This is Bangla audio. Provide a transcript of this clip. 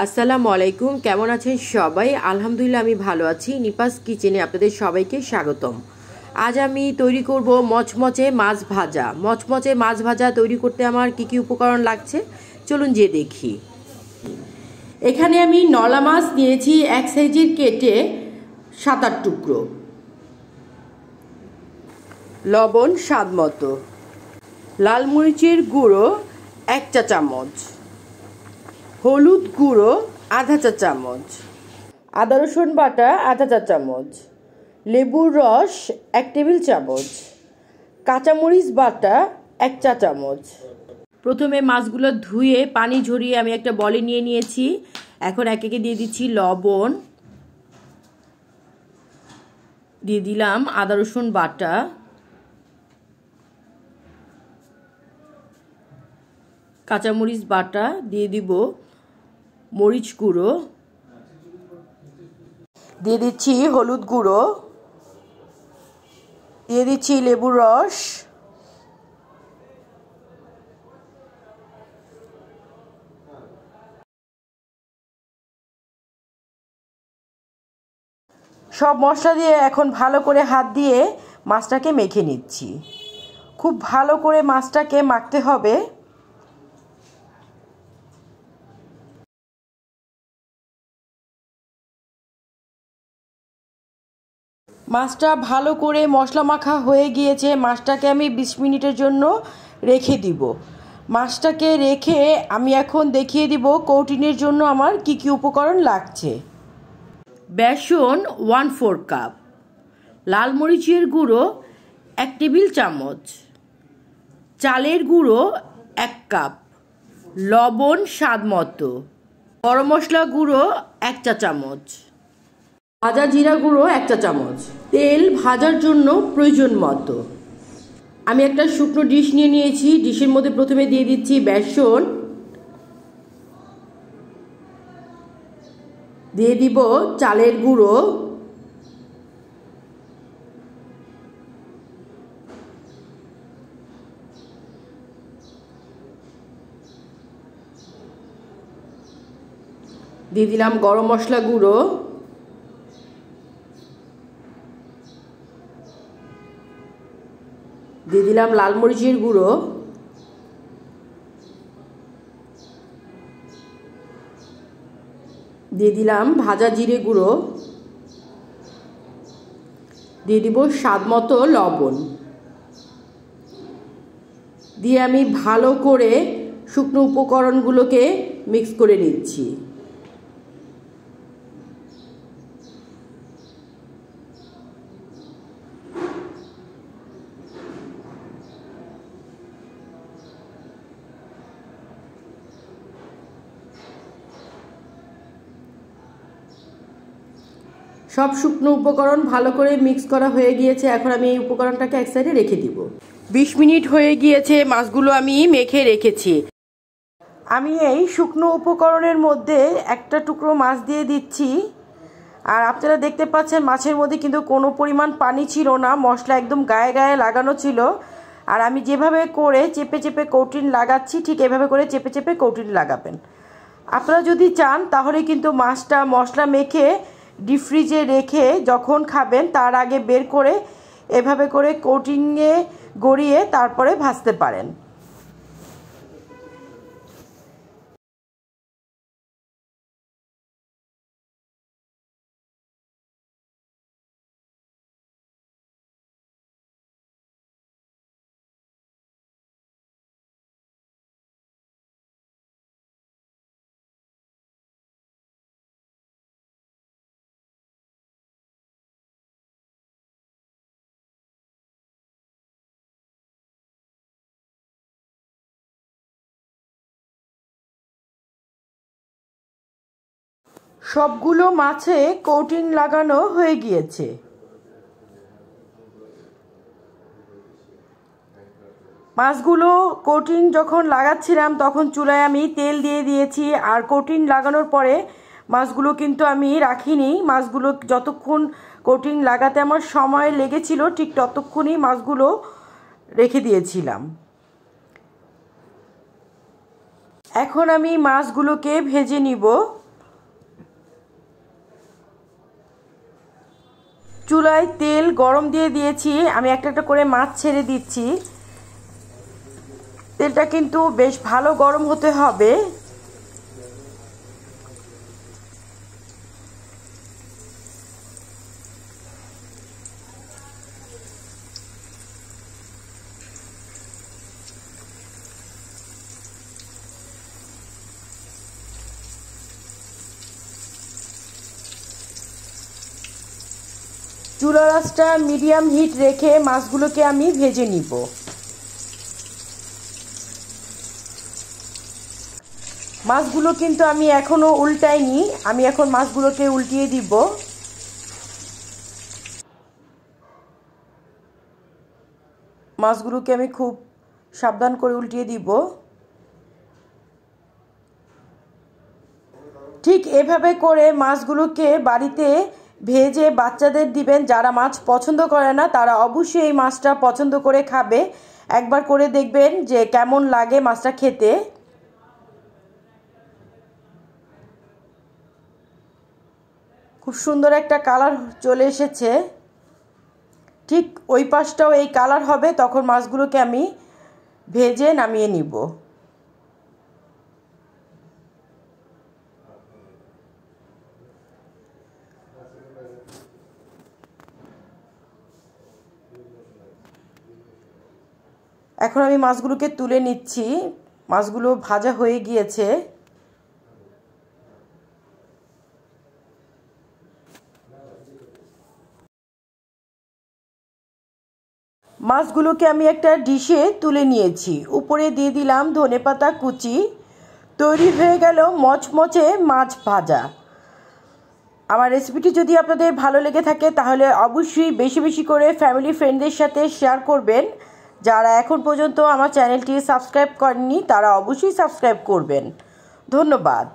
আসসালামু আলাইকুম, কেমন আছেন সবাই? আলহামদুলিল্লাহ আমি ভালো আছি। নিপাস কিচেনে আপনাদের সবাইকে স্বাগতম। আজ আমি তৈরি করব মচমচে মাছ ভাজা। মচমচে মাছ ভাজা তৈরি করতে আমার কি উপকরণ লাগছে চলুন যে দেখি। এখানে আমি নলা মাছ নিয়েছি এক সাইজের, কেটে 7-8 টুকরো। লবণ স্বাদ মতো, লাল মরিচের গুঁড়ো 1 চা চামচ, হলুদ গুঁড়ো আধা চা চামচ, আদা রসুন বাটা আধা চা চামচ, লেবুর রস 1 টেবিল চামচ, কাঁচামরিচ বাটা 1 চা চামচ। প্রথমে মাছগুলো ধুয়ে পানি ঝরিয়ে আমি একটা বলে নিয়ে নিয়েছি। এখন এক একে দিয়ে দিচ্ছি লবণ, দিয়ে দিলাম আদা রসুন বাটা, কাঁচামরিচ বাটা, দিয়ে দিব মরিচ গুঁড়ো, দিয়ে দিচ্ছি হলুদ গুঁড়ো, দিয়ে দিচ্ছি লেবুর রস, সব মশলা দিয়ে এখন ভালো করে হাত দিয়ে মাছটাকে মেখে নিচ্ছি। খুব ভালো করে মাছটাকে মাখতে হবে। মাছটা ভালো করে মশলা মাখা হয়ে গিয়েছে। মাছটাকে আমি 20 মিনিটের জন্য রেখে দিব। মাছটাকে রেখে আমি এখন দেখিয়ে দিব কৌটিনের জন্য আমার কি উপকরণ লাগছে। বেসন 1/4 কাপ, লাল মরিচের গুঁড়ো 1 টেবিল চামচ, চালের গুঁড়ো 1 কাপ, লবণ স্বাদ মতো, গরম মশলা গুঁড়ো 1 চা চামচ, ভাজা জিরা গুঁড়ো 1 চা চামচ, তেল ভাজার জন্য প্রয়োজন মতো। আমি একটা শুকনো ডিশ নিয়ে নিয়েছি। ডিশের মধ্যে প্রথমে দিয়ে দিচ্ছি বেসন, দিয়ে দিব চালের গুঁড়ো, দিয়ে দিলাম গরম মশলা গুঁড়ো, দিয়ে দিলাম লাল মরিচের গুঁড়ো, দিয়ে দিলাম ভাজা জিরে গুঁড়ো, দিয়ে দিব স্বাদ মতো লবণ, দিয়ে আমি ভালো করে শুকনো উপকরণগুলোকে মিক্স করে নিচ্ছি। সব শুকনো উপকরণ ভালো করে মিক্স করা হয়ে গিয়েছে। এখন আমি এই উপকরণটাকে এক সাইডে রেখে দিব। 20 মিনিট হয়ে গিয়েছে, মাছগুলো আমি মেখে রেখেছি। আমি এই শুকনো উপকরণের মধ্যে একটা টুকরো মাছ দিয়ে দিচ্ছি। আর আপনারা দেখতে পাচ্ছেন মাছের মধ্যে কিন্তু কোনো পরিমাণ পানি ছিল না, মশলা একদম গায়ে গায়ে লাগানো ছিল। আর আমি যেভাবে করে চেপে চেপে কৌটিন লাগাচ্ছি, ঠিক এভাবে করে চেপে চেপে কৌটিন লাগাবেন। আপনারা যদি চান তাহলে কিন্তু মাছটা মশলা মেখে ডিপ ফ্রিজে রেখে যখন খাবেন তার আগে বের করে এভাবে করে কোটিংয়ে গড়িয়ে তারপরে ভাজতে পারেন। সবগুলো মাছে কোটিং লাগানো হয়ে গিয়েছে। মাছগুলো কোটিং যখন লাগাচ্ছিলাম তখন চুলায় আমি তেল দিয়ে দিয়েছি। আর কোটিং লাগানোর পরে মাছগুলো কিন্তু আমি রাখিনি। মাছগুলো যতক্ষণ কোটিং লাগাতে আমার সময় লেগেছিল ঠিক ততক্ষণই মাছগুলো রেখে দিয়েছিলাম। এখন আমি মাছগুলোকে ভেজে নিব। চুলায় তেল গরম দিয়ে দিয়েছি, আমি একটা একটা করে মাছ ছেড়ে দিচ্ছি। তেলটা কিন্তু বেশ ভালো গরম হতে হবে। চুলার আঁচটা মিডিয়াম হিট রেখে মাছগুলোকে আমি ভেজে নিব। মাছগুলো কিন্তু আমি এখনো উল্টাইনি, আমি এখন মাছগুলোকে উল্টিয়ে দিব। মাছগুলোকে আমি খুব সাবধান করে উল্টিয়ে দিব। ঠিক এভাবে করে মাছগুলোকে বাড়িতে ভেজে বাচ্চাদের দিবেন। যারা মাছ পছন্দ করে না তারা অবশ্যই এই মাছটা পছন্দ করে খাবে। একবার করে দেখবেন যে কেমন লাগে মাছটা খেতে। খুব সুন্দর একটা কালার চলে এসেছে। ঠিক ওই পাশটাও এই কালার হবে, তখন মাছগুলোকে আমি ভেজে নামিয়ে নিব। এখন আমি মাছগুলোকে তুলে নিচ্ছি। মাছগুলো ভাজা হয়ে গিয়েছে। মাছগুলোকে আমি একটা ডিশে তুলে নিয়েছি, উপরে দিয়ে দিলাম ধনেপাতা কুচি। তৈরি হয়ে গেল মচমচে মাছ ভাজা। আমার রেসিপিটি যদি আপনাদের ভালো লেগে থাকে তাহলে অবশ্যই বেশি বেশি করে ফ্যামিলি ফ্রেন্ডদের সাথে শেয়ার করবেন। যারা এখন পর্যন্ত আমার চ্যানেলটি সাবস্ক্রাইব করেননি তারা অবশ্যই সাবস্ক্রাইব করবেন। ধন্যবাদ।